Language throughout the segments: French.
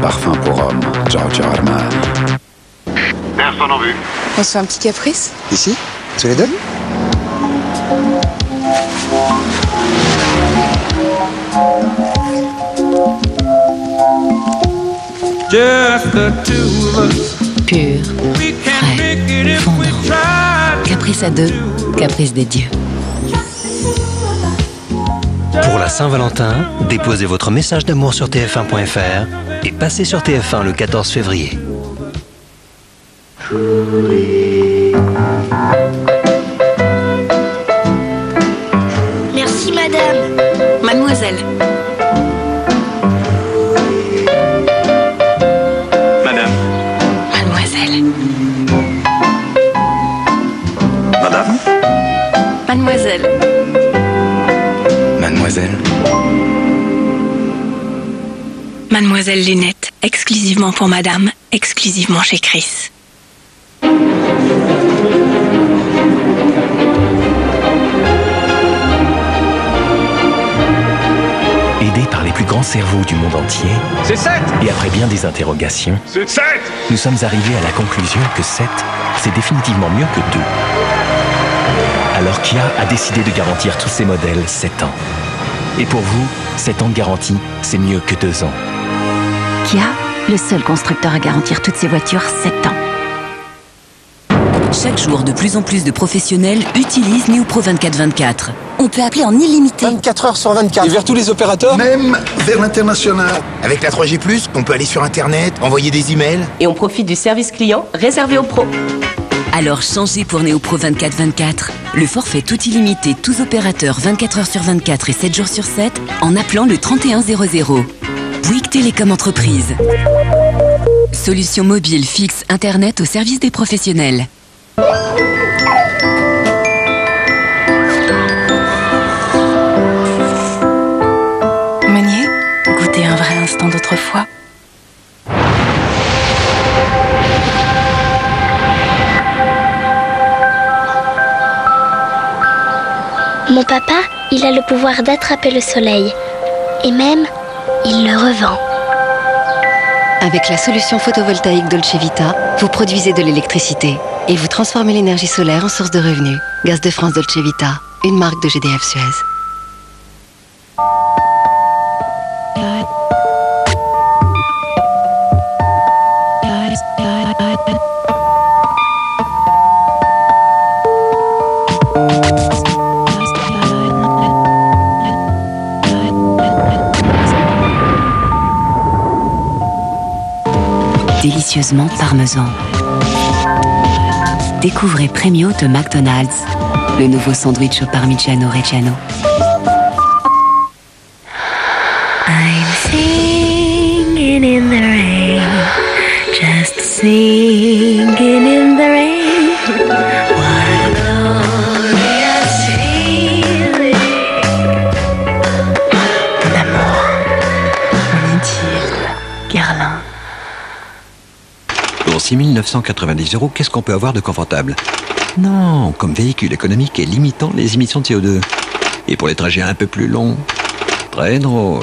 parfum pour homme, Giorgio Armani. Personne en vue. On se fait un petit caprice? Ici? Tu les donnes? Pur, frais, fondant. Caprice à deux, caprice des dieux. Pour la Saint-Valentin, déposez votre message d'amour sur tf1.fr et passez sur TF1 le 14 février. Merci madame. Mademoiselle. Madame. Mademoiselle. Madame. Mademoiselle. Mademoiselle. Mademoiselle Lunette, exclusivement pour madame, exclusivement chez Chris. Aidés par les plus grands cerveaux du monde entier, C'est 7. et après bien des interrogations, C'est 7. nous sommes arrivés à la conclusion que 7, c'est définitivement mieux que 2. Alors Kia a décidé de garantir tous ses modèles 7 ans. Et pour vous, 7 ans de garantie, c'est mieux que 2 ans. Kia, le seul constructeur à garantir toutes ses voitures 7 ans. Chaque jour, de plus en plus de professionnels utilisent NeoPro 24/24. On peut appeler en illimité. 24 heures sur 24. Et vers tous les opérateurs? Même vers l'international. Avec la 3G+, on peut aller sur Internet, envoyer des emails. Et on profite du service client réservé aux pros. Alors changez pour NeoPro 24/24. Le forfait tout illimité, tous opérateurs 24 heures sur 24 et 7 jours sur 7 en appelant le 3100. Bouygues Télécom Entreprise. Solution mobile, fixe, internet au service des professionnels. Meunier, goûtez un vrai instant d'autrefois. Mon papa, il a le pouvoir d'attraper le soleil. Et même, il le revend. Avec la solution photovoltaïque Dolce Vita, vous produisez de l'électricité et vous transformez l'énergie solaire en source de revenus. Gaz de France Dolce Vita, une marque de GDF Suez. Délicieusement parmesan. Découvrez Premio de McDonald's, le nouveau sandwich au Parmigiano Reggiano. I'm singing in the rain, just singing in the rain. What a glorious feeling. Mon amour, mon idylle, Guerlain. Pour 6 990 €, qu'est-ce qu'on peut avoir de confortable? Non, comme véhicule économique et limitant les émissions de CO2. Et pour les trajets un peu plus longs, très drôle.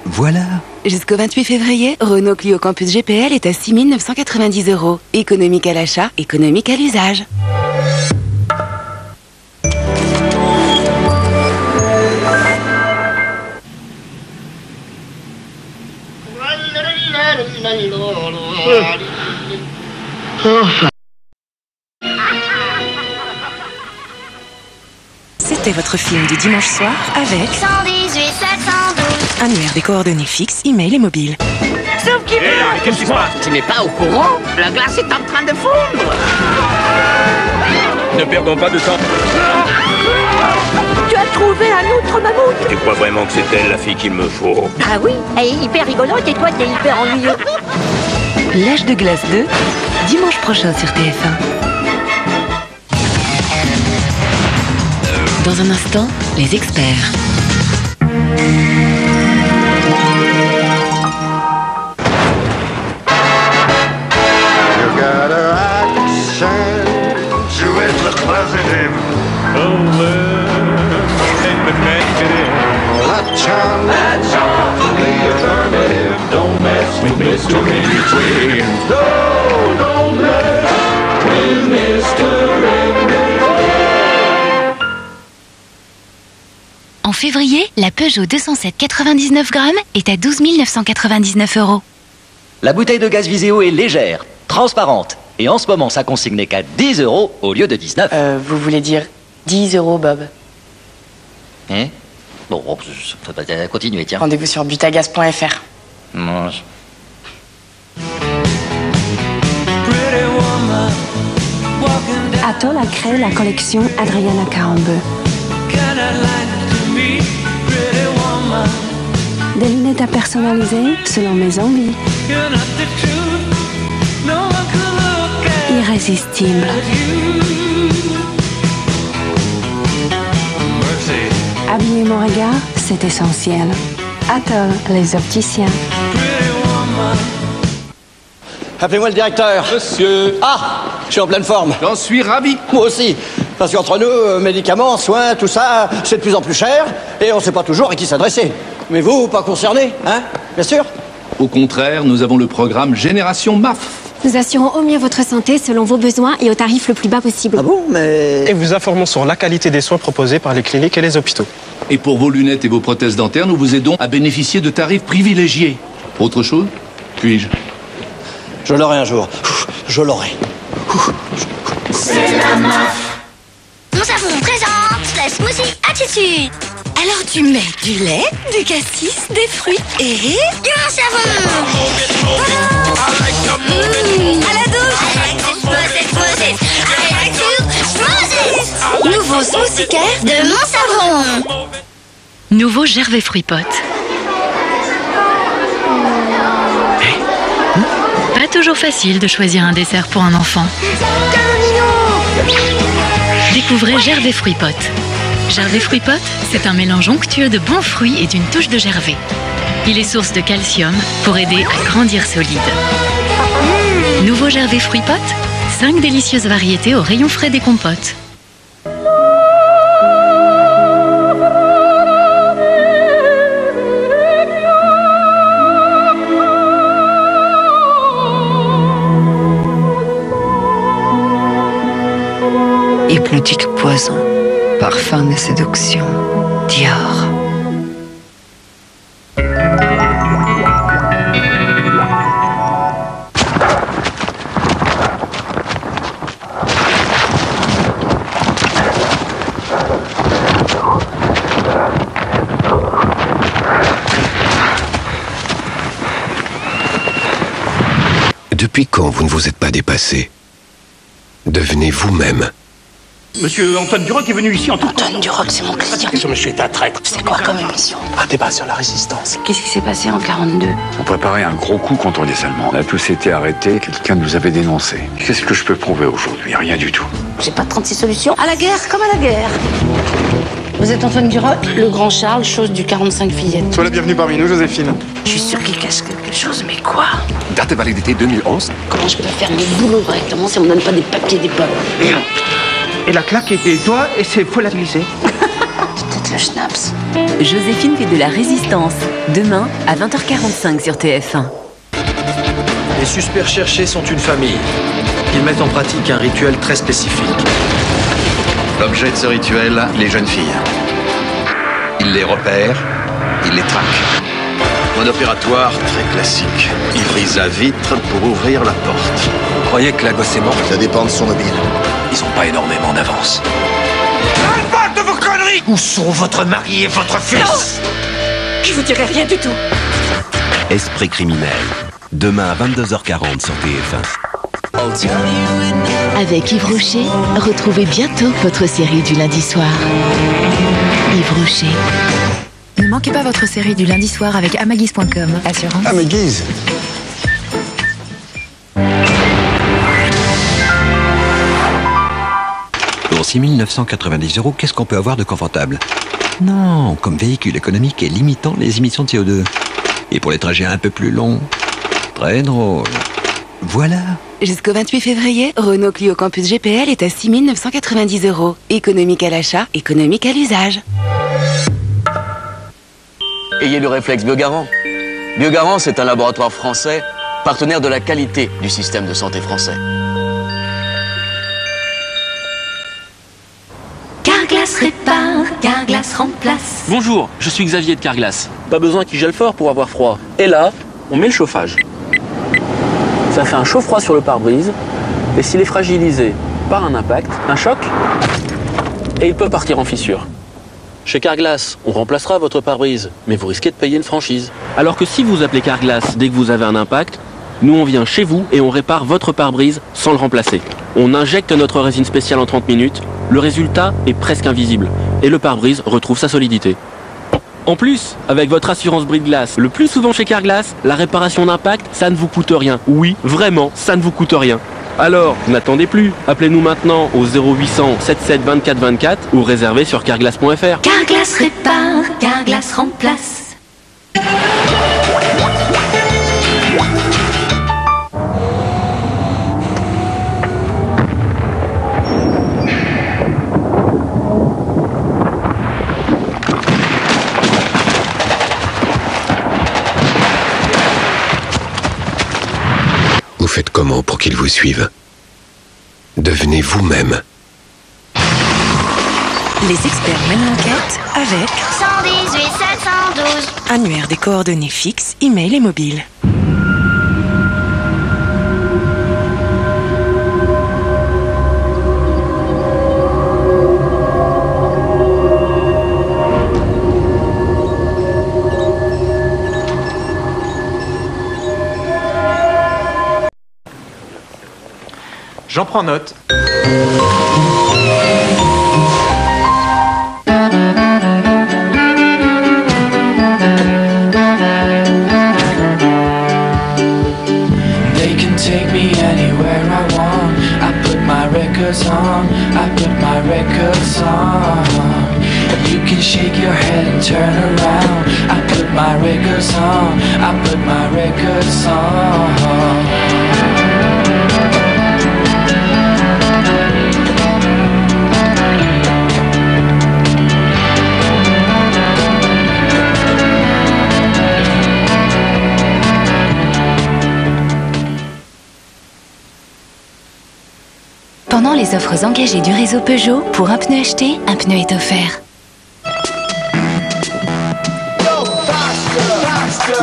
Voilà. Jusqu'au 28 février, Renault Clio Campus GPL est à 6 990 €. Économique à l'achat, économique à l'usage. C'était votre film du dimanche soir avec 118 712. annuaire des coordonnées fixes, email et mobile. Sauf qu'il Mais qu'est-ce qui se passe? Tu n'es pas au courant? La glace est en train de fondre. Ne perdons pas de temps. Tu as trouvé un autre mammouth? Tu crois vraiment que c'est elle la fille qu'il me faut? Ah oui, elle est hyper rigolote et toi t'es hyper ennuyeux. L'âge de glace 2, dimanche prochain sur TF1. Dans un instant, les experts. Don't mess with me. En février, la Peugeot 207 99 grammes est à 12 999 €. La bouteille de gaz Viséo est légère, transparente. Et en ce moment, ça consigne n'est qu'à 10 € au lieu de 19. Vous voulez dire 10 €, Bob? Hein? Bon, ça va continuer, tiens. Rendez-vous sur butagaz.fr. Non, Atoll a créé la collection Adriana Carambeu. Des lunettes à personnaliser selon mes envies. Irrésistible. Habiller mon regard, c'est essentiel. Atoll, les opticiens. Appelez-moi le directeur. Monsieur. Ah, je suis en pleine forme. J'en suis ravi. Moi aussi. Parce qu'entre nous, médicaments, soins, tout ça, c'est de plus en plus cher et on ne sait pas toujours à qui s'adresser. Mais vous, pas concerné, hein? Bien sûr. Au contraire, nous avons le programme Génération MAF. Nous assurons au mieux votre santé selon vos besoins et au tarif le plus bas possible. Ah bon, mais... Et vous informons sur la qualité des soins proposés par les cliniques et les hôpitaux. Et pour vos lunettes et vos prothèses dentaires, nous vous aidons à bénéficier de tarifs privilégiés. Autre chose? Puis-je? Je l'aurai un jour. Je l'aurai. C'est la MAF. Mon savon présente la smoothie attitude. Alors tu mets du lait, du cassis, des fruits et... Un savon. À la douche. Nouveau smoothie care de mon savon. Nouveau Gervais Fruits Pot. Pas toujours facile de choisir un dessert pour un enfant. Découvrez Gervais Fruits Pot. Gervais Fruits Pot, c'est un mélange onctueux de bons fruits et d'une touche de gervais. Il est source de calcium pour aider à grandir solide. Nouveau Gervais Fruits Pot, 5 délicieuses variétés au rayon frais des compotes. Hypnotique poison, parfum de séduction, Dior. Depuis quand vous ne vous êtes pas dépassé? Devenez vous-même. Monsieur Antoine Duroc est venu ici en tout temps. Antoine Duroc, c'est mon client. Ce monsieur est un traître. C'est quoi comme émission? Un débat sur la résistance. Qu'est-ce qui s'est passé en 42? On préparait un gros coup contre les Allemands. On a tous été arrêtés, quelqu'un nous avait dénoncés. Qu'est-ce que je peux prouver aujourd'hui? Rien du tout. J'ai pas 36 solutions. À la guerre, comme à la guerre. Vous êtes Antoine Duroc? Le grand Charles, chose du 45 fillettes. Sois la bienvenue parmi nous, Joséphine. Je suis sûre qu'il cache quelque chose, mais quoi? Date de validité 2011. Comment je peux faire mon boulot correctement si on me donne pas des papiers d'époque? Et la claque était toi et c'est polarisé. Peut-être le schnapps. Joséphine fait de la résistance. Demain, à 20h45 sur TF1. Les suspects recherchés sont une famille. Ils mettent en pratique un rituel très spécifique. L'objet de ce rituel, les jeunes filles. Ils les repèrent, ils les traquent. Un opératoire très classique. Il brise la vitre pour ouvrir la porte. Vous croyez que la gosse est morte? Ça dépend de son mobile. Ils ont pas énormément d'avance. Arrête de vos conneries! Où sont votre mari et votre fils? Non! Je vous dirai rien du tout. Esprit criminel. Demain à 22h40 sur TF1. Avec Yves Rocher, retrouvez bientôt votre série du lundi soir. Yves Rocher. Ne manquez pas votre série du lundi soir avec Amaguise.com. Assurance. Amaguise. Pour 6 990 €, qu'est-ce qu'on peut avoir de confortable? Non, comme véhicule économique et limitant les émissions de CO2. Et pour les trajets un peu plus longs, très drôle. Voilà. Jusqu'au 28 février, Renault Clio Campus GPL est à 6 990 €. Économique à l'achat, économique à l'usage. Ayez le réflexe Biogarant. Biogarant, c'est un laboratoire français partenaire de la qualité du système de santé français. Carglass répare, Carglass remplace. Bonjour, je suis Xavier de Carglass. Pas besoin qu'il gèle fort pour avoir froid. Et là, on met le chauffage. Ça fait un chaud-froid sur le pare-brise. Et s'il est fragilisé par un impact, un choc, et il peut partir en fissure. Chez Carglass, on remplacera votre pare-brise, mais vous risquez de payer une franchise. Alors que si vous appelez Carglass dès que vous avez un impact, nous on vient chez vous et on répare votre pare-brise sans le remplacer. On injecte notre résine spéciale en 30 minutes, le résultat est presque invisible, et le pare-brise retrouve sa solidité. En plus, avec votre assurance brise-glace, le plus souvent chez Carglass, la réparation d'impact, ça ne vous coûte rien. Oui, vraiment, ça ne vous coûte rien. Alors, n'attendez plus. Appelez-nous maintenant au 0800 77 24 24 ou réservez sur carglass.fr. Carglass répare, Carglass remplace. Vous faites comment pour qu'ils vous suivent? Devenez vous-même. Les experts mènent l'enquête avec 118 712. annuaire des coordonnées fixes, email et mobile. J'en prends note. They can take me anywhere I want. I put my records on. I put my records on. You can shake your head and turn around. I put my records on. I put my records on. Pendant les offres engagées du réseau Peugeot, pour un pneu acheté, un pneu est offert.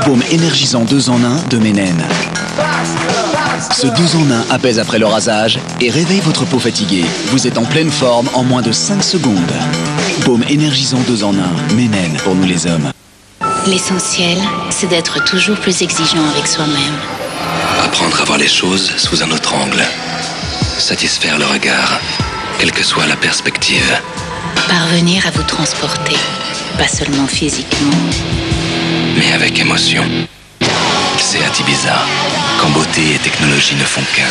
Baume énergisant 2 en 1 de Ménène. Ce 2 en 1 apaise après le rasage et réveille votre peau fatiguée. Vous êtes en pleine forme en moins de 5 secondes. Baume énergisant 2 en 1, Ménène pour nous les hommes. L'essentiel, c'est d'être toujours plus exigeant avec soi-même. Apprendre à voir les choses sous un autre angle. Satisfaire le regard, quelle que soit la perspective. Parvenir à vous transporter, pas seulement physiquement, mais avec émotion. Seat Ibiza, quand beauté et technologie ne font qu'un.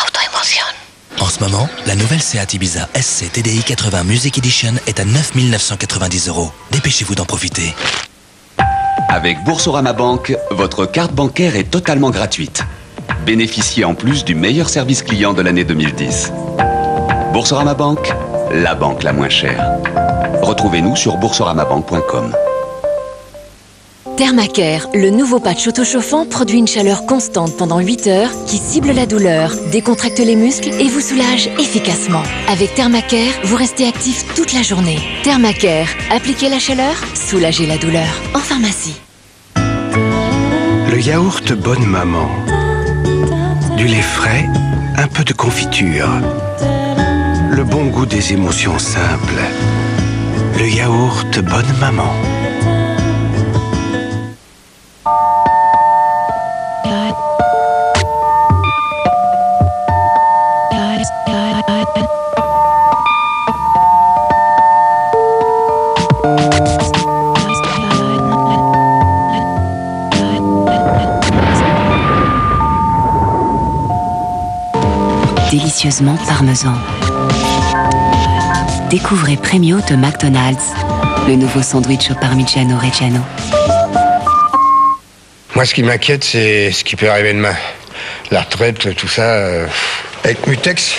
Auto-émotion. En ce moment, la nouvelle Seat Ibiza SC TDI 80 Music Edition est à 9 990 €. Dépêchez-vous d'en profiter. Avec Boursorama Banque, votre carte bancaire est totalement gratuite. Bénéficiez en plus du meilleur service client de l'année 2010. Boursorama Banque, la banque la moins chère. Retrouvez-nous sur boursoramabanque.com. Thermacare, le nouveau patch auto-chauffant produit une chaleur constante pendant 8 heures qui cible la douleur, décontracte les muscles et vous soulage efficacement. Avec Thermacare, vous restez actif toute la journée. Thermacare, appliquez la chaleur, soulagez la douleur. En pharmacie. Le yaourt Bonne Maman. Du lait frais, un peu de confiture. Le bon goût des émotions simples. Le yaourt Bonne Maman. Délicieusement parmesan. Découvrez Premio de McDonald's, le nouveau sandwich au Parmigiano Reggiano. Moi, ce qui m'inquiète, c'est ce qui peut arriver demain. La retraite, tout ça. Avec Mutex,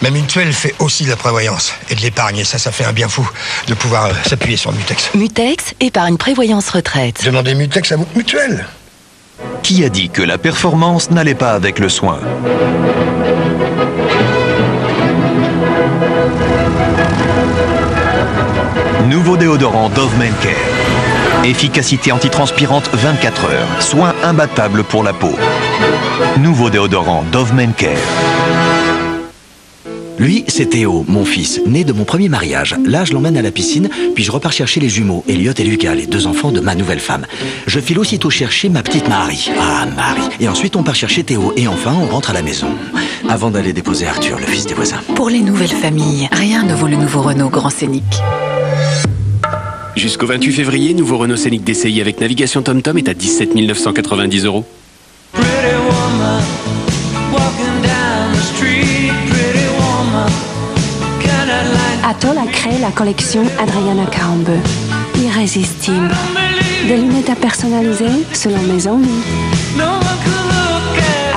ma mutuelle fait aussi de la prévoyance et de l'épargne. Et ça fait un bien fou de pouvoir s'appuyer sur Mutex. Mutex, épargne prévoyance retraite. Demandez Mutex à votre mutuelle. Qui a dit que la performance n'allait pas avec le soin? Nouveau déodorant Dove Men Care. Efficacité antitranspirante 24 heures. Soin imbattable pour la peau. Nouveau déodorant Dove Men Care. Lui, c'est Théo, mon fils, né de mon premier mariage. Là, je l'emmène à la piscine, puis je repars chercher les jumeaux, Elliot et Lucas, les 2 enfants de ma nouvelle femme. Je file aussitôt chercher ma petite Marie. Ah, Marie. Et ensuite, on part chercher Théo. Et enfin, on rentre à la maison. Avant d'aller déposer Arthur, le fils des voisins. Pour les nouvelles familles, rien ne vaut le nouveau Renault Grand Scénic. Jusqu'au 28 février, nouveau Renault Scénic DCI avec navigation TomTom est à 17 990 €. Atoll a créé la collection Adriana Kaombe. Irrésistible. Des lunettes à personnaliser selon mes envies.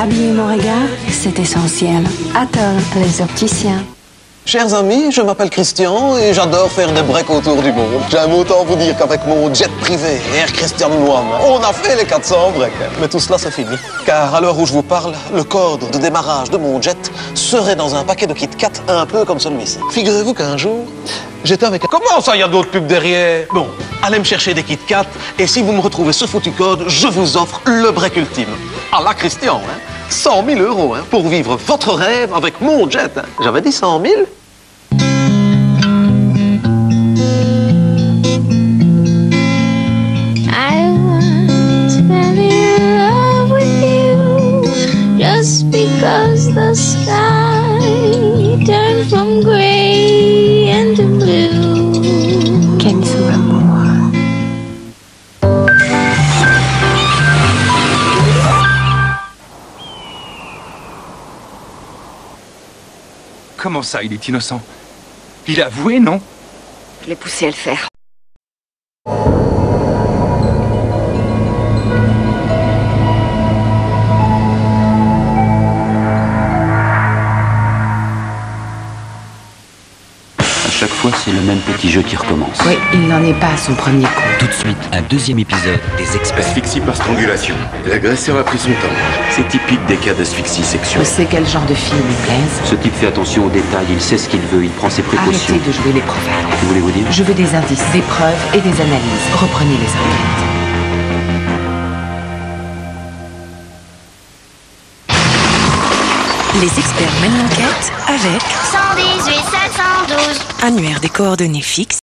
Habiller mon regard, c'est essentiel. Atoll, les opticiens. Chers amis, je m'appelle Christian et j'adore faire des breaks autour du monde. J'aime autant vous dire qu'avec mon jet privé, Air Christian One, on a fait les 400 breaks. Mais tout cela, c'est fini. Car à l'heure où je vous parle, le code de démarrage de mon jet serait dans un paquet de Kit Kat un peu comme celui-ci. Figurez-vous qu'un jour, j'étais avec... Comment ça, il y a d'autres pubs derrière? Bon, allez me chercher des Kit Kat et si vous me retrouvez ce foutu code, je vous offre le break ultime. À la Christian, 100 000 € pour vivre votre rêve avec mon jet. J'avais dit 100 000. Just because the sky turned from gray into blue. Quel amour. Comment ça, il est innocent? Il a avoué, non? Je l'ai poussé à le faire. Chaque fois, c'est le même petit jeu qui recommence. Oui, il n'en est pas à son premier coup. Tout de suite, un deuxième épisode des experts. Asphyxie par strangulation. L'agresseur a pris son temps. C'est typique des cas d'asphyxie Je sexuelle. sais quel genre de film lui plaise. Ce type fait attention aux détails, il sait ce qu'il veut, il prend ses précautions. Arrêtez de jouer les profils. Que voulez-vous dire? Je veux des indices, des preuves et des analyses. Reprenez les enquêtes. Les experts mènent l'enquête avec 118 712. annuaire des coordonnées fixes